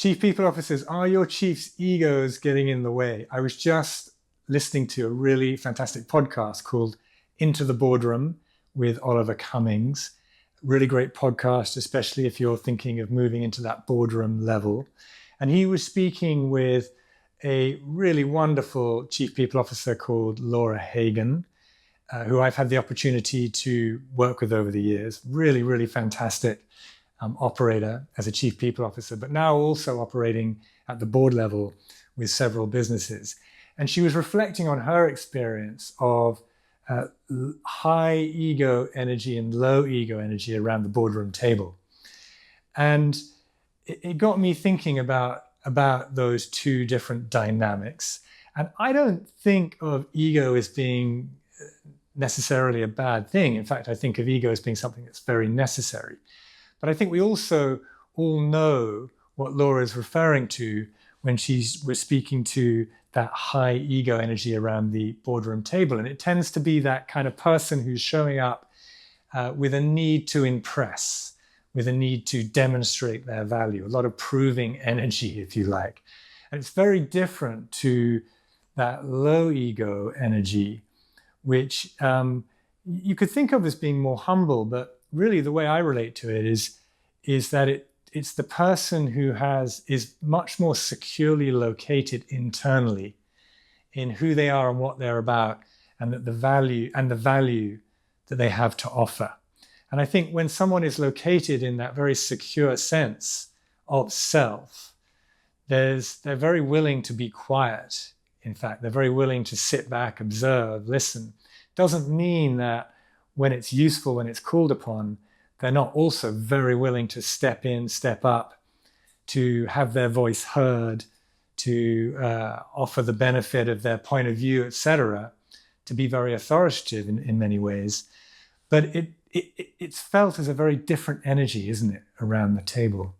Chief people officers, are your chief's egos getting in the way? I was just listening to a really fantastic podcast called Into the Boardroom with Oliver Cummings. Really great podcast, especially if you're thinking of moving into that boardroom level. And he was speaking with a really wonderful chief people officer called Laura Hagan, who I've had the opportunity to work with over the years. Really, really fantastic operator as a chief people officer, but now also operating at the board level with several businesses. And she was reflecting on her experience of high ego energy and low ego energy around the boardroom table. And it got me thinking about those two different dynamics. And I don't think of ego as being necessarily a bad thing. In fact, I think of ego as being something that's very necessary. But I think we also all know what Laura is referring to when we're speaking to that high ego energy around the boardroom table. And it tends to be that kind of person who's showing up with a need to impress, with a need to demonstrate their value, a lot of proving energy, if you like. And it's very different to that low ego energy, which you could think of as being more humble, but really the way I relate to it is that it's the person who is much more securely located internally in who they are and what they're about, and that the value that they have to offer. And I think when someone is located in that very secure sense of self, they're very willing to be quiet. In fact, they're very willing to sit back, observe, listen. Doesn't mean that when it's useful, when it's called upon, they're not also very willing to step in, step up, to have their voice heard, to offer the benefit of their point of view, etc., to be very authoritative in many ways. But it's felt as a very different energy, isn't it, around the table?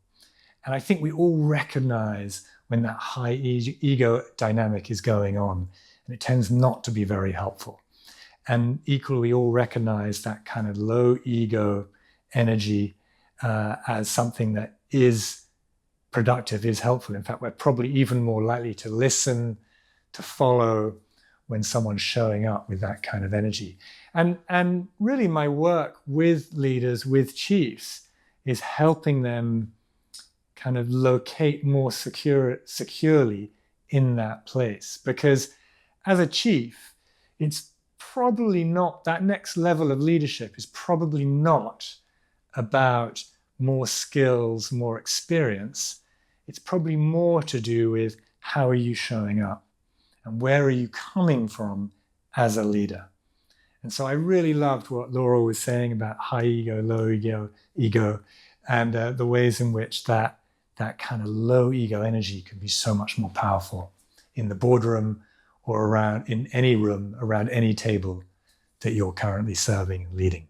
And I think we all recognize when that high ego dynamic is going on, and it tends not to be very helpful. And equally, we all recognize that kind of low ego energy as something that is productive, is helpful. In fact, we're probably even more likely to listen, to follow when someone's showing up with that kind of energy. And really my work with leaders, with chiefs, is helping them kind of locate more securely in that place. Because as a chief, it's probably not, that next level of leadership is probably not about more skills, more experience. It's probably more to do with how are you showing up and where are you coming from as a leader. And so I really loved what Laura was saying about high ego, low ego, and the ways in which that kind of low ego energy can be so much more powerful in the boardroom or around in any room, around any table that you're currently serving and leading.